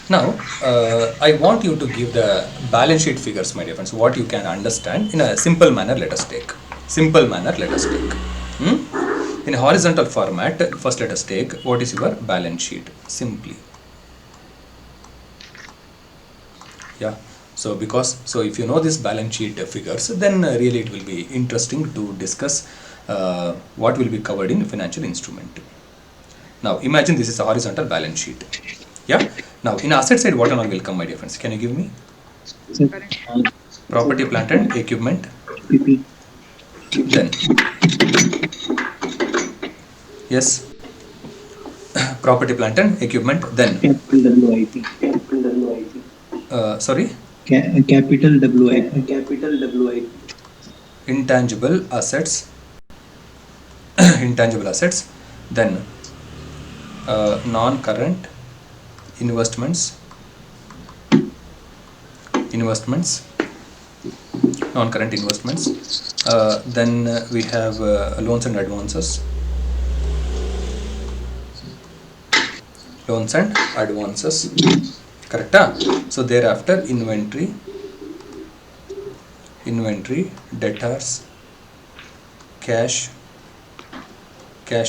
Now, I want you to give the balance sheet figures, my dear friends, what you can understand in a simple manner. Let us take. Simple manner, let us take. In a horizontal format, first let us take what is your balance sheet simply. Yeah. So if you know this balance sheet figures, then really it will be interesting to discuss what will be covered in financial instrument. Now imagine this is a horizontal balance sheet. Yeah. Now in asset side, what and all will come, my dear friends? Can you give me? Property, plant and equipment. PP. Then yes, property, plant and equipment. Then Capital WIP. sorry, Capital WIP. intangible assets. Intangible assets. Then non-current investments. Non-current investments. Then we have loans and advances. Correct? So thereafter inventory, debtors, cash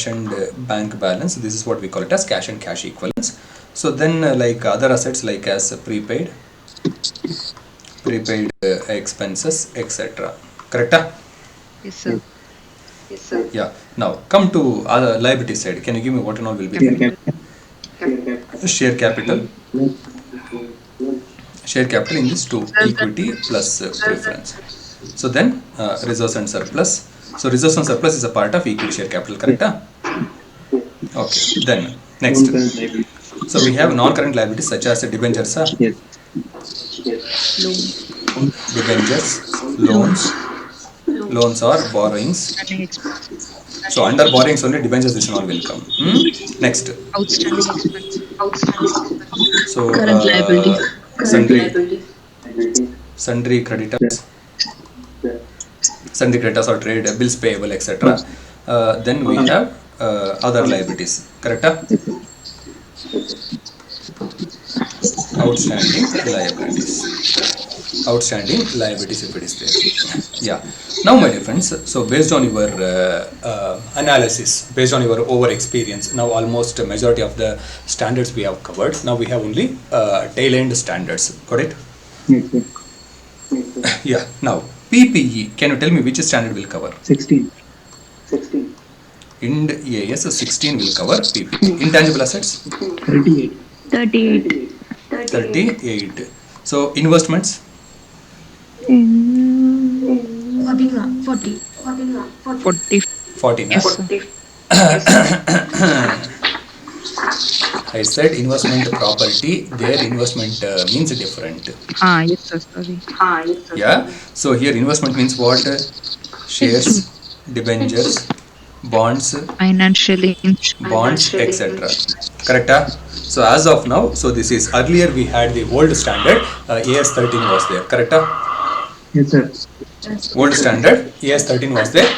and bank balance. This is what we call it as cash and cash equivalents. So then like other assets like as prepaid expenses, etc. Correct? Yes, sir. Yeah. Now come to other liability side. Can you give me what and all will be there? Share capital in this two, equity plus preference. So then reserves and surplus. So reserves and surplus is a part of equity share capital, correct? Okay. Then next. So we have non-current liabilities such as debentures, Yes. debentures, loans or borrowings. Outstanding expenses. So under borrowings only debentures this and all will come. Next. Outstanding expenses. So Current liabilities. sundry creditors or trade bills payable, etc. Then we have other liabilities, correct? Outstanding liabilities if it is there. Yeah. Now my dear friends, so based on your analysis, based on your over experience, now almost a majority of the standards we have covered. Now we have only tail end standards. Got it? Yes, sir. Yeah. Now PPE, can you tell me which standard will cover? 16. Ind AS 16 will cover PPE. Intangible assets? 38. 38. So investments? 40. 14. Yes, sir. I said investment property, their investment means different. Yes, sir. Sorry. Yeah. So here investment means what? Shares, debentures, bonds, Financially. etc. Correct? So as of now, so this is earlier we had the old standard, AS 13 was there. Correct? Yes, sir. Old standard, AS 13 was there.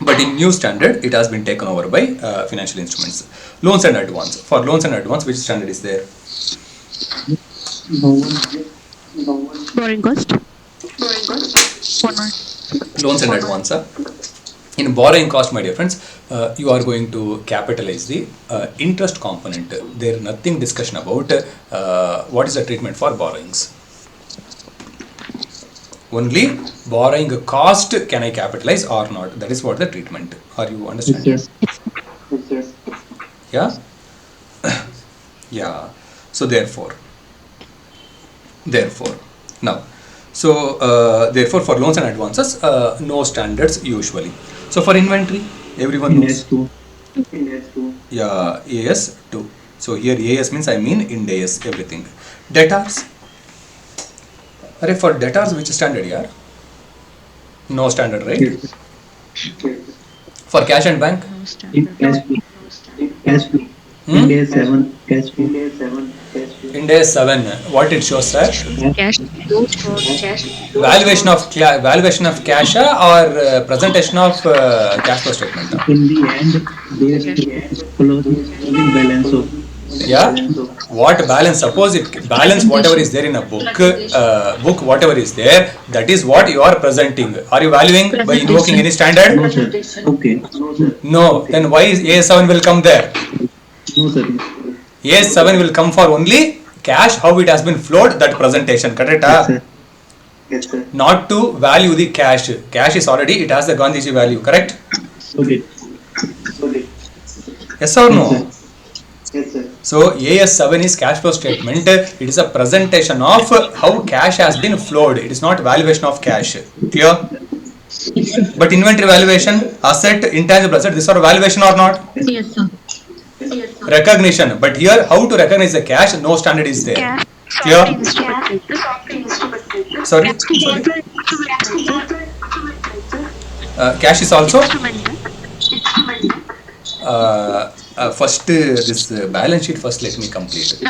But in new standard, it has been taken over by financial instruments. Loans and advance. For loans and advance, which standard is there? No one. Borrowing cost. Loans and advance. In borrowing cost, my dear friends, you are going to capitalize the interest component. There is nothing discussion about what is the treatment for borrowings. Only borrowing cost can I capitalize or not. That is what the treatment. Are you understanding? Yes, Yeah? Yeah. So therefore, now, so therefore for loans and advances, no standards usually. So for inventory, everyone knows. AS2. Yeah, AS2. So here AS means I mean Ind AS, everything. Debtors. For debtors, which standard here? No standard, right? Yes. For cash and bank? No standard. Cash flow. Ind AS 7. Cash flow. Ind AS 7. What it shows, sir? Cash flow for cash. Valuation of cash or presentation of cash flow statement. In the end, there is closing balance of. Yeah. what balance, suppose it balance whatever is there in a book whatever is there, that is what you are presenting. Are you valuing by invoking any standard? No, sir. Okay. No, sir. No. Then why is AS7 will come there? No, sir. AS7 will come for only cash, how it has been flowed, that presentation, correct? Yes, sir. Yes, sir. Not to value the cash. Cash is already, it has the Gandhiji value, correct? Okay. Okay. Yes or no? Yes, sir. So AS7 is cash flow statement. It is a presentation of how cash has been flowed. It is not valuation of cash. Clear? But inventory valuation, asset, intangible asset, these are valuation or not? Yes, sir. Recognition. But here, how to recognize the cash? No standard is there. Cash. Clear? Sorry? Cash is also first this balance sheet first let me complete.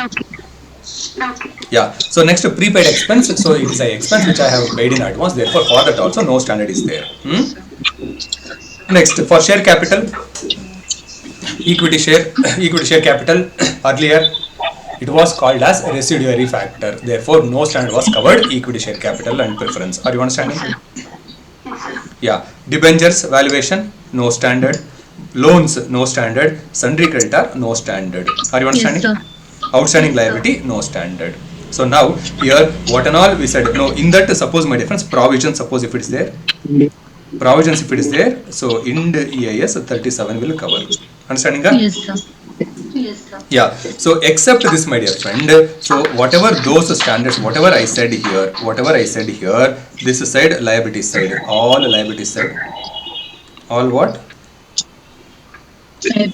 Yeah, so next prepaid expense. So it is an expense which I have paid in advance, therefore for that also no standard is there. Next, for share capital, equity share capital, earlier it was called as residuary factor, therefore no standard was covered. Equity share capital and preference, are you understanding? Yeah, debentures valuation, no standard. Loans, no standard. Sundry creditor, no standard. Are you understanding? Yes, Outstanding liability, no standard. So now here what and all we said, no, in that suppose my difference, provision, suppose if it is there, provisions if it is there, so Ind EIS 37 will cover. Understanding? Yes, sir. Yeah, so except this my dear friend, so whatever those standards, whatever I said here, this side liability side, all liability side, all what?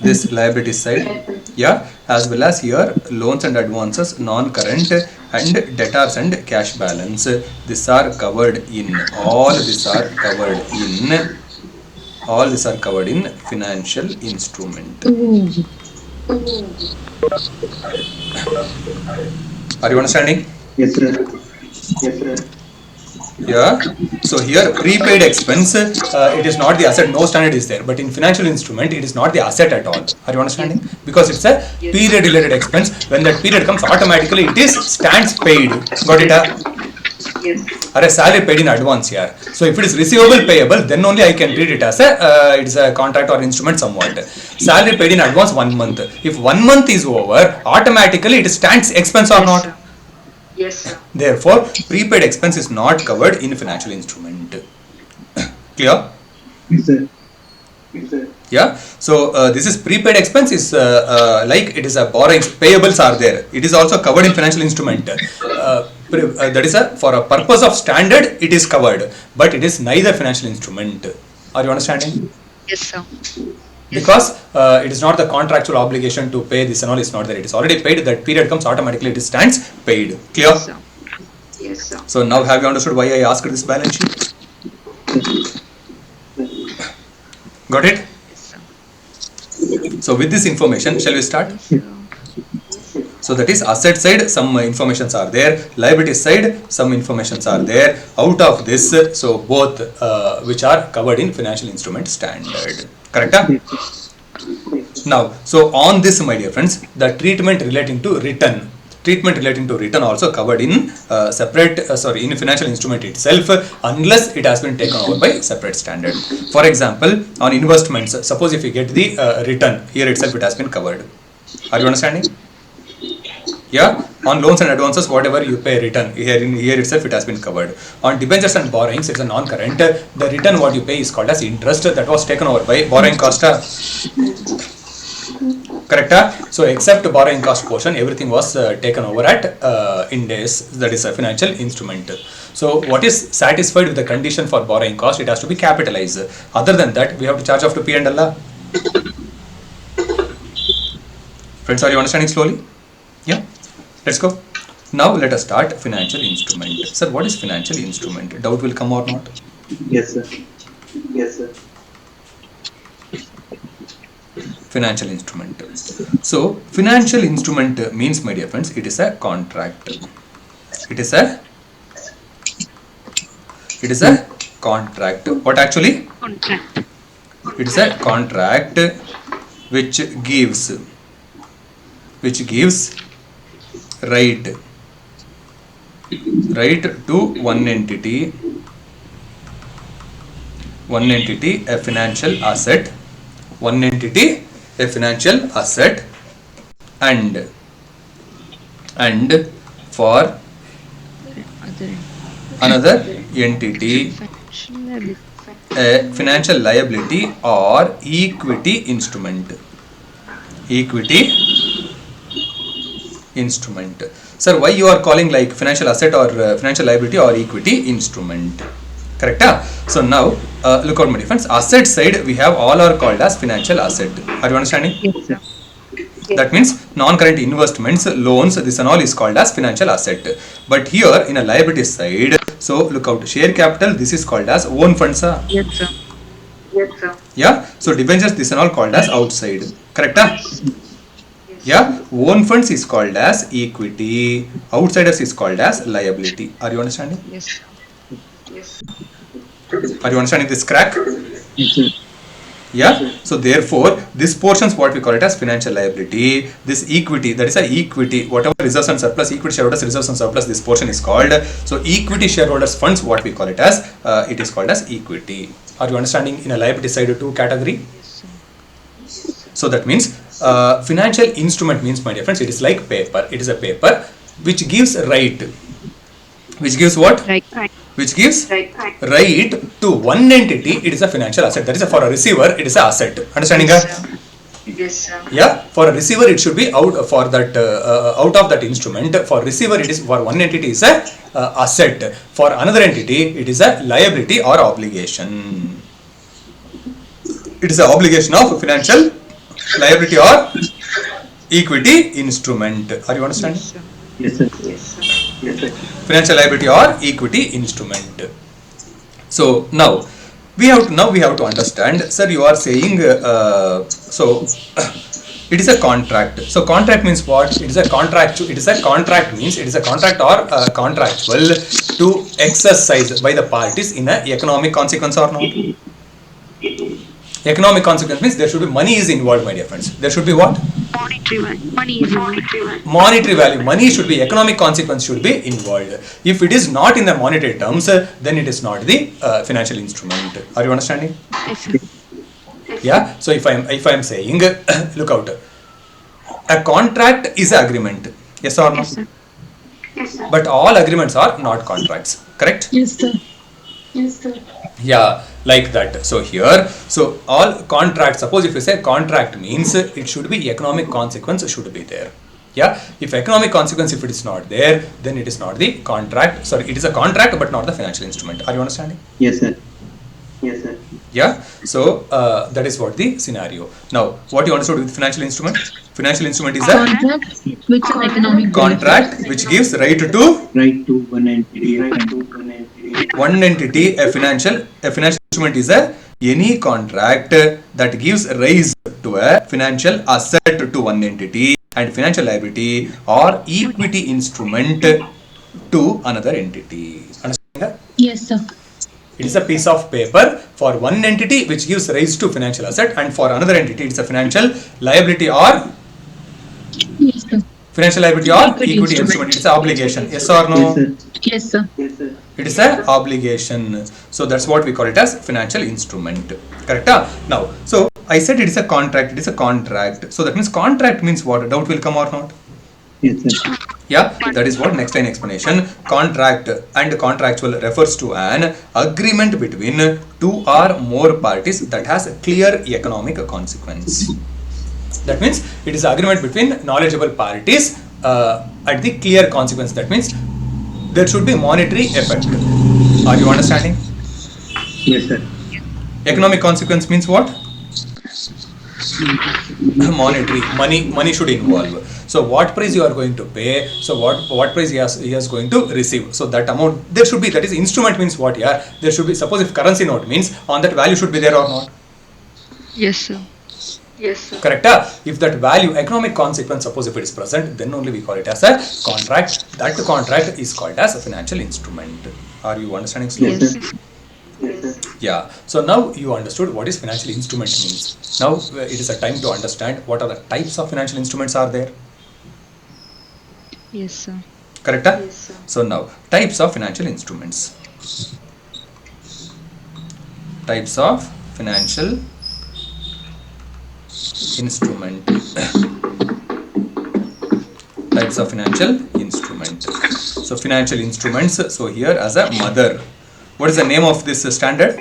This liability side, yeah, as well as here loans and advances, non-current, and debtors and cash balance, these are covered in, all these are covered in financial instrument. Are you understanding? Yes, sir. Yes, sir. Yeah, so here prepaid expense, it is not the asset, no standard is there, but in financial instrument it is not the asset at all. Are you understanding? Because it's a period related expense. When that period comes, automatically it is stands paid. Got it? Yes. Or a salary paid in advance here. So if it is receivable payable, then only I can treat it as it is a contract or instrument somewhat. Salary paid in advance 1 month. If 1 month is over, automatically it stands expense or not? Yes, sir. Therefore, prepaid expense is not covered in financial instrument. Clear? Yes, sir. Yes, sir. Yeah. So this is prepaid expense is like it is a borrowings, payables are there. It is also covered in financial instrument. That is for a purpose of standard it is covered, but it is neither financial instrument. Are you understanding? Yes, sir. Because it is not the contractual obligation to pay this and all, is not there. It is already paid. That period comes, automatically it stands paid. Clear? Yes, sir. Yes, sir. So now have you understood why I asked this balance sheet? Got it? Yes, sir. So with this information, shall we start? So that is asset side, some informations are there. Liability side, some informations are there. Out of this, so both which are covered in financial instrument standard. Correct? Now, so on this, my dear friends, the treatment relating to return. Treatment relating to return also covered in separate, in financial instrument itself, unless it has been taken over by separate standard. For example, on investments, suppose if you get the return, here itself it has been covered. Are you understanding? Yeah, on loans and advances, whatever you pay return, here itself it has been covered. On debentures and borrowings, it's a non-current. The return what you pay is called as interest, that was taken over by borrowing cost. Correct? So except borrowing cost portion, everything was taken over at Ind AS, that is a financial instrument. So what is satisfied with the condition for borrowing cost? It has to be capitalized. Other than that, we have to charge off to P&L. Friends, are you understanding slowly? Yeah. Let's go. Now let us start financial instrument. Sir, what is financial instrument? Doubt will come or not? Yes, sir. Yes, sir. Financial instrument. So financial instrument means, my dear friends, it is a contract. It is a contract. What actually? Contract. It is a contract which gives Right. Right to one entity a financial asset, one entity a financial asset, and for Other another entity financial liability. a financial liability or equity instrument. Equity instrument. Sir, why you are calling like financial asset or financial liability or equity instrument? Correct? So now look out my difference. Asset side we have all are called as financial asset. Are you understanding? Yes, sir. That means non-current investments, loans, this and all is called as financial asset. But here in a liability side, so look out, share capital, this is called as own funds. Yes, sir. Yes, sir. Yeah, so debentures, this and all called as outside. Correct? Yes. Yeah, own funds is called as equity, outsiders is called as liability. Are you understanding? Yes, sir. Yes. Are you understanding this crack? Yes, sir. Yeah, so therefore this portion is what we call it as financial liability. This equity, that is a equity, whatever reserves and surplus, equity shareholders reserves and surplus, this portion is called, so equity shareholders funds, what we call it as, it is called as equity. Are you understanding in a liability side to category? Yes, sir. So that means financial instrument means, my dear friends, it is like paper. It is a paper which gives right, which gives what? Right. Which gives Right. right to one entity. It is a financial asset. That is for a receiver, it is an asset. Understanding? Yes, sir. Yes, sir. Yeah, for a receiver it should be out for that out of that instrument. For receiver it is, for one entity is a asset. For another entity it is a liability or obligation. It is an obligation of financial liability or equity instrument. Are you understanding? Yes, sir. Yes, sir. Yes, sir. Yes, sir. Financial liability or equity instrument. So now we have to understand, sir, you are saying so it is a contract. So contract means what? It is a contract. It is a contract means it is a contract or contractual to exercise by the parties in a economic consequence or not. Economic consequence means there should be money is involved, my dear friends. There should be what? Monetary value. Money is monetary value. Monetary value. Money should be, economic consequence should be involved. If it is not in the monetary terms, then it is not the financial instrument. Are you understanding? Yes, sir. Yeah. So if I am saying, look out, a contract is an agreement. Yes or no? Yes, sir. Yes, sir. But all agreements are not contracts. Correct? Yes, sir. Yes, sir. Yeah, like that. So here, so all contracts, suppose if you say contract means it should be economic consequence should be there. Yeah, if economic consequence, if it is not there, then it is not the contract. Sorry, it is a contract but not the financial instrument. Are you understanding? Yes, sir. Yes, sir. Yeah, so that is what the scenario. Now, what you understood with financial instrument? Financial instrument is a Contract which is economic contract which gives right to Right to one entity. Right to one entity. one entity. A financial instrument is a any contract that gives rise to a financial asset to one entity and financial liability or equity instrument to another entity. Understand? Yes, sir. It is a piece of paper for one entity which gives rise to financial asset, and for another entity it is a financial liability or Yes, sir. financial liability or Equity equity instrument. instrument. It is an obligation. Yes or no? Yes, sir. Yes, sir. Yes, sir. It is an obligation. So that's what we call it as financial instrument. Correct? Now, so I said it is a contract. It is a contract. So that means contract means what? Doubt will come or not? Yes, sir. Yeah, that is what next line explanation. Contract and contractual refers to an agreement between two or more parties that has a clear economic consequence. That means it is agreement between knowledgeable parties at the clear consequence. That means there should be monetary effect. Are you understanding? Yes, sir. Economic consequence means what? Monetary. Money should involve. So what price you are going to pay, so what price he is going to receive, so that amount there should be, that is instrument means what? Yeah, there should be, suppose if currency note means on that value should be there or not? Yes, sir. Yes, sir. Correct? If that value, economic consequence, suppose if it is present, then only we call it as a contract. That contract is called as a financial instrument. Are you understanding slowly? Yes, Yes, sir. sir. Yes, sir. Yeah, so now you understood what is financial instrument means. Now it is a time to understand what are the types of financial instruments are there. Yes, sir. Correct? So now types of financial instruments. Types of financial instrument. Types of financial instrument. So financial instruments. So here as a mother. What is the name of this standard?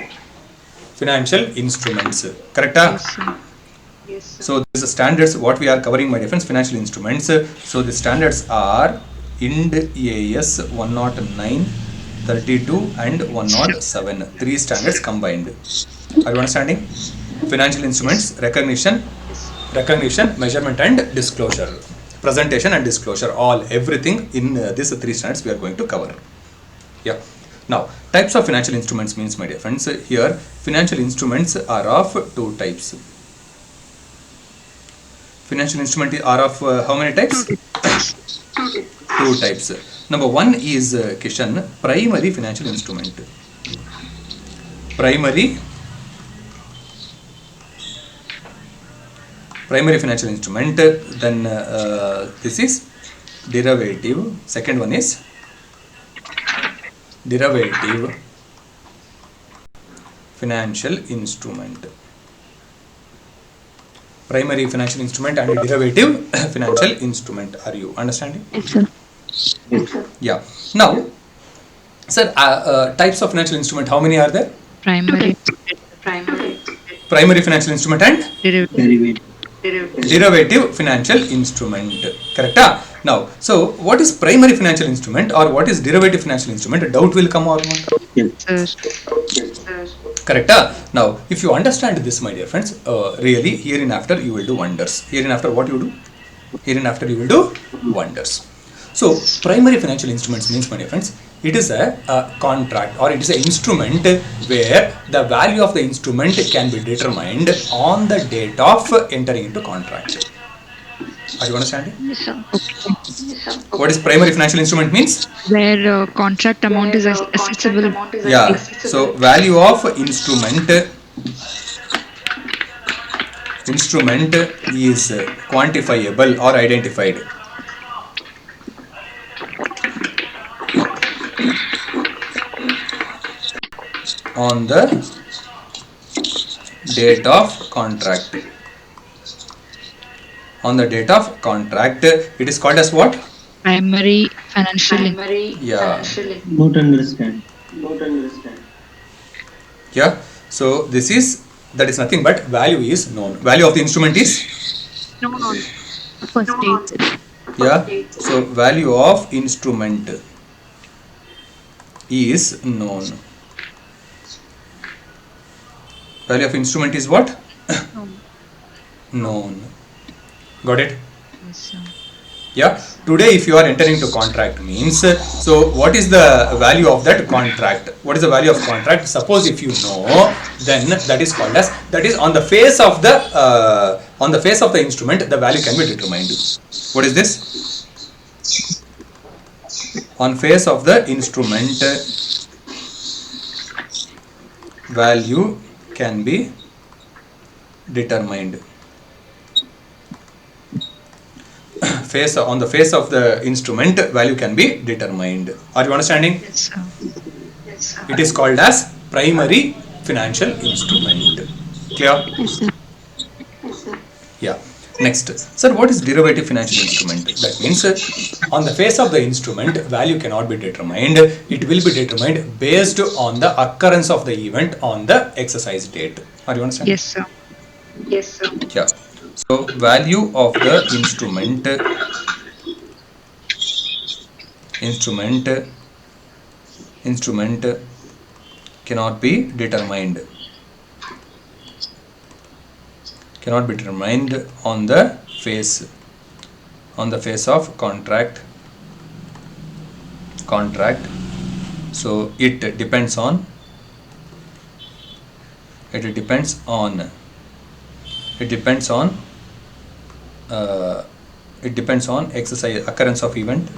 Financial instruments. Correct? Yes, sir. So this is standards what we are covering, my difference financial instruments. So the standards are IND AS 109, 32 and 107. Three standards combined. Are you understanding? Financial instruments, recognition, measurement and disclosure. Presentation and disclosure, all everything in these three standards we are going to cover. Yeah. Now, types of financial instruments means, my dear friends, here financial instruments are of two types. Financial instrument are of how many types? Two types. Number one is Kishan, primary financial instrument. Primary financial instrument. Then this is derivative. Second one is derivative financial instrument. Primary financial instrument and derivative financial instrument. Are you understanding? Yes, sir. Yeah. Now, sir, types of financial instrument, how many are there? Primary. Primary financial instrument and Derivative. derivative financial instrument. Correct? Now, so what is primary financial instrument or what is derivative financial instrument? A doubt will come or not? Sir. Correct? Now, if you understand this, my dear friends, really hereinafter you will do wonders. Hereinafter what you do? Hereinafter you will do wonders. So, primary financial instruments means, my dear friends, it is a contract or it is an instrument where the value of the instrument can be determined on the date of entering into contract. Are you understanding? Yes, sir. What is primary financial instrument means? Where contract amount is accessible. Yeah. So, value of instrument is quantifiable or identified. On the date of contract. On the date of contract, it is called as what? Primary financial. Yeah. Not understand. Yeah. So this is, that is nothing but value is known. Value of the instrument is? First date. Yeah. So value of instrument is known. Value of instrument is what? Known. Got it? Yes, sir. Yeah. Today if you are entering into contract means, so what is the value of that contract? What is the value of contract? Suppose if you know, then that is called as, that is on the face of the instrument, the value can be determined. What is this? On face of the instrument, value can be determined. On the face of the instrument, value can be determined. Are you understanding? Yes, sir. It is called as primary financial instrument. Clear? Yes, sir. Yeah. Next, sir, what is derivative financial instrument? That means on the face of the instrument, value cannot be determined. It will be determined based on the occurrence of the event on the exercise date. Are you understanding? Yes, sir. Yeah. So value of the instrument cannot be determined. Cannot be determined on the face of contract. So it depends on exercise, occurrence of event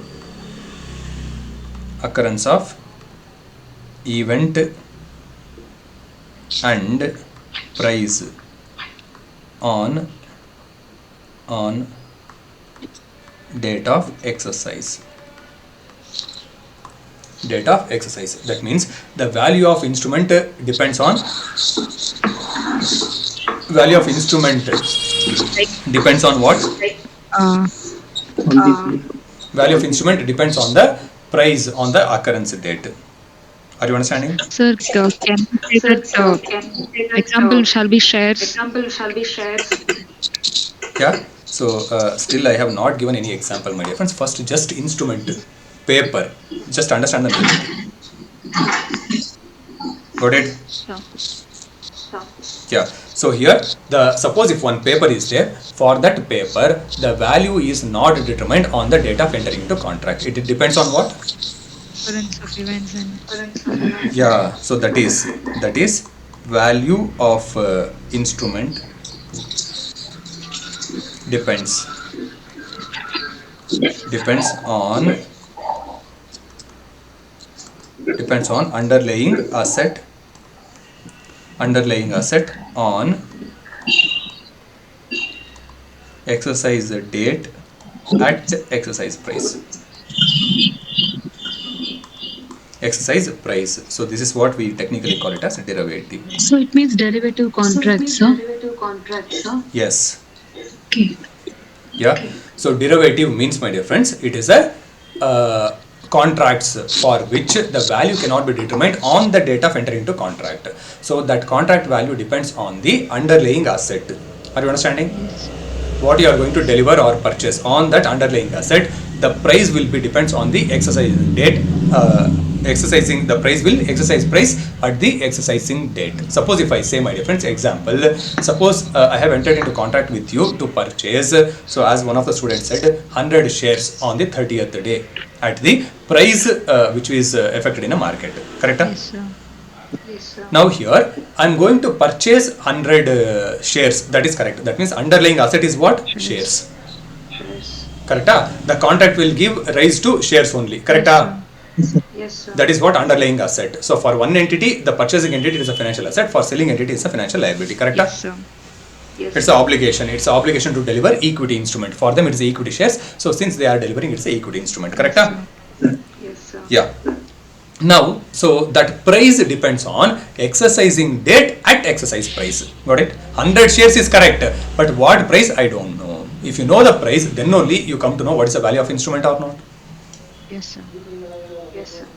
and price on date of exercise. Date of exercise. That means the value of instrument depends on value of instrument depends on what? Uh, On this Value of instrument depends on the price on the occurrence date. Are you understanding? Sir, can you take that example shall be shares? Yeah. So still I have not given any example, my dear friends. First, just instrument, paper. Just understand the meaning. Got it? Sure. Yeah. So here, the suppose if one paper is there, for that paper, the value is not determined on the date of entering into contract. It depends on what? Occurrence of events and Yeah. So that is value of instrument depends on underlying asset on exercise date at exercise price. Exercise price. So this is what we technically call it as a derivative. So it means derivative contract, sir. Yes. Okay. Yeah. So derivative means, my dear friends, it is a contracts for which the value cannot be determined on the date of entering into contract. So that contract value depends on the underlying asset. Are you understanding? What you are going to deliver or purchase on that underlying asset, the price will be depends on the exercise date. The price will exercise price at the exercising date. Suppose if I say, my dear friends, example, suppose I have entered into contract with you to purchase, so as one of the students said, 100 shares on the 30th day at the price which is affected in a market. Correct? yes, sir. Now here I am going to purchase 100 shares. That is correct. That means underlying asset is what? Shares. Correct? The contract will give rise to shares only. Correct? Yes, sir. That is what underlying asset. So for one entity, the purchasing entity is a financial asset. For selling entity is a financial liability. Correct? Yes, sir. It's an obligation. It's an obligation to deliver equity instrument. For them, it is equity shares. So since they are delivering, it's an equity instrument. Correct? Yes, sir. Yeah. Now, so that price depends on exercising date at exercise price. Got it? 100 shares is correct, but what price I don't know. If you know the price, then only you come to know what is the value of instrument or not. Yes, sir.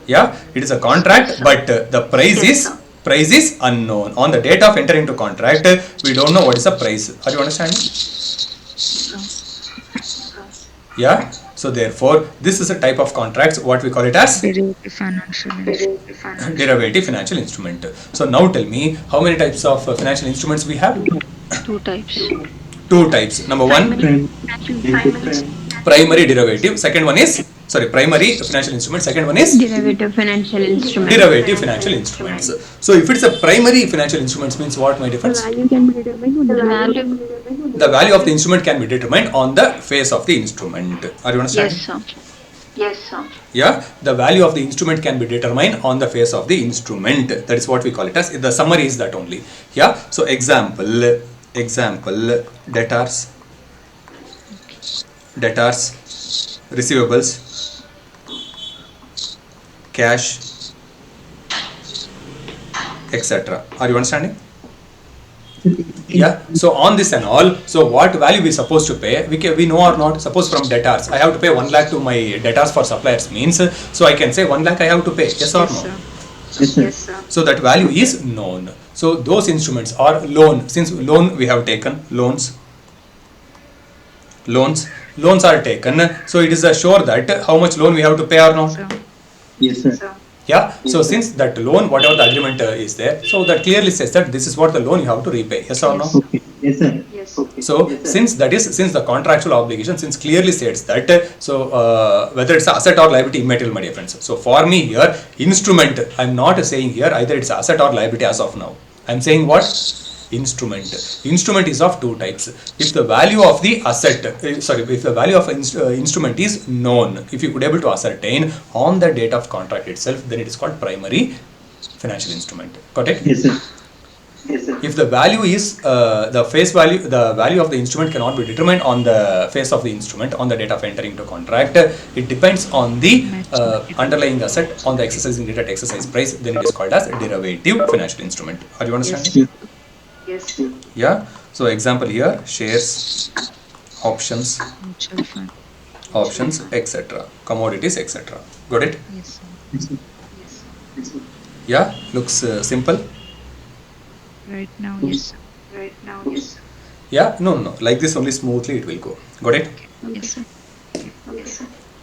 Yeah, it is a contract, but the price is unknown. On the date of entering into contract, we don't know what is the price. Are you understanding? Yeah. So therefore, this is a type of contracts. What we call it as Derivative financial instrument. derivative financial instrument. So now tell me, how many types of financial instruments we have? Two types. Two types. Number one, primary derivative. Second one is primary financial instrument. Second one is Derivative financial instrument. derivative financial instruments. So if it's a primary financial instruments means what, my difference? Value can be determined. The value of the instrument can be determined on the face of the instrument. Are you understanding? Yes, sir. Yeah, the value of the instrument can be determined on the face of the instrument. That is what we call it as. The summary is that only. Yeah. So example, debtors, receivables, cash, etc. Are you understanding? Yeah. So on this and all, so what value we supposed to pay? We know or not? Suppose from debtors, I have to pay 1 lakh to my debtors for suppliers means, so I can say 1 lakh I have to pay. Yes or no? Yes, sir. So that value is known. So those instruments are loan. Since loan we have taken loans are taken. So it is sure that how much loan we have to pay or not. Yes, sir. Yeah. So since that loan, whatever the agreement is there, so that clearly says that this is what the loan you have to repay. Yes or no? Okay. Yes, sir. So since the contractual obligation, since clearly states that, whether it's asset or liability, immaterial, my dear friends. So for me here, instrument, I'm not saying here either it's asset or liability as of now. I'm saying what? Instrument is of two types. If the value of the asset, if the value of instrument is known, if you could able to ascertain on the date of contract itself, then it is called primary financial instrument. Got it? Yes, sir. Yes, sir. If the value is the value of the instrument cannot be determined on the face of the instrument on the date of entering into contract. It depends on the underlying asset on the exercising date at exercise price. Then it is called as derivative financial instrument. Are you understanding? Yes. Yeah. So example here: shares, options, Mutual fund. etc. Commodities, etc. Got it? Yes, sir. Yes, sir. Yeah. Looks simple. Right now, yes, sir. Yeah. No. Like this only smoothly it will go. Got it? Yes, sir.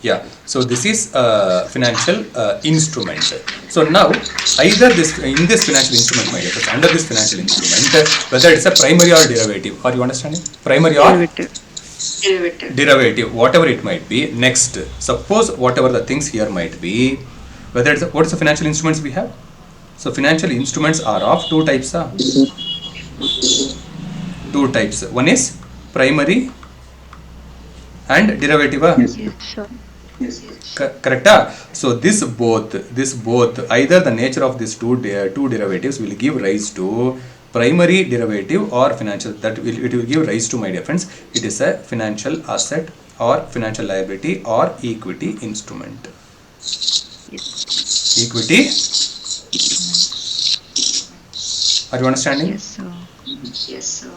Yeah, so this is financial instrument. So now, either this in this financial instrument, my dear friends, under this financial instrument, whether it's a primary or derivative, are you understanding? Primary or derivative, whatever it might be. Next, suppose whatever the things here might be, whether it's what is the financial instruments we have? So financial instruments are of two types. Two types. One is primary and derivative. Yes. Yes, sir. Yes. Correct. So this both either the nature of these two derivatives will give rise to primary derivative or financial, it will give rise to, my dear friends, it is a financial asset or financial liability or equity instrument. Equity. Are you understanding? Yes, sir.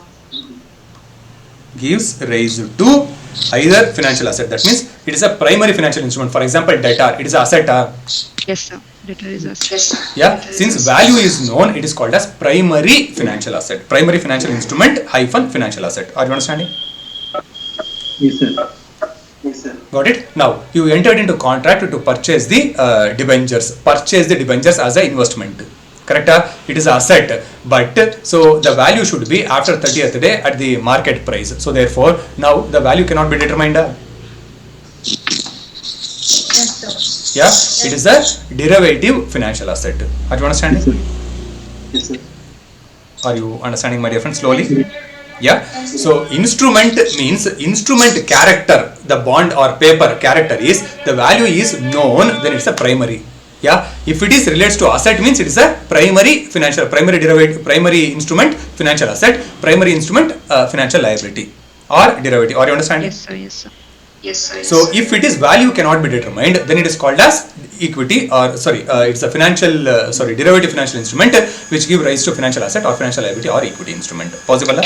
Gives rise to either financial asset, that means it is a primary financial instrument. For example, debtor, it is an asset. Yes, sir. Debtor is asset. Yeah, since value is known, it is called as primary financial asset. Primary financial instrument hyphen financial asset. Are you understanding? Yes, sir. Yes, sir. Got it? Now, you entered into contract to purchase the debentures. Purchase the debentures as an investment. Correct? It is an asset. But, so the value should be after 30th day at the market price. So, therefore, now the value cannot be determined. Yeah, it is a derivative financial asset. Are you understanding? Yes, sir. Are you understanding, my dear friends, slowly? Yeah. So instrument means instrument character, the bond or paper character is the value is known, then it's a primary. Yeah. If it is relates to asset means it is a primary financial, primary derivative, primary instrument financial asset, primary instrument financial liability or derivative. Are you understanding? Yes, sir. So if it is value cannot be determined, then it is called as equity or it's a financial derivative financial instrument which give rise to financial asset or financial liability or equity instrument. Possible?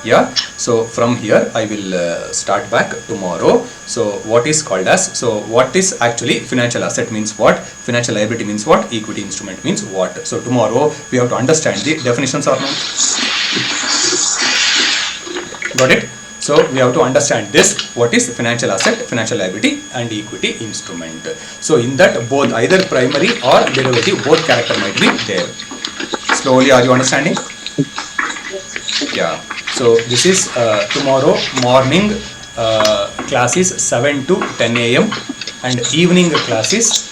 Yeah. So from here I will start back tomorrow. So what is called as, so what is actually financial asset means what, financial liability means what, equity instrument means what. So tomorrow we have to understand the definitions or not. Got it? So we have to understand this, what is financial asset, financial liability and equity instrument. So in that both either primary or derivative, both character might be there. Slowly, are you understanding? Yeah. So this is tomorrow morning class is 7 to 10 a.m. and evening class is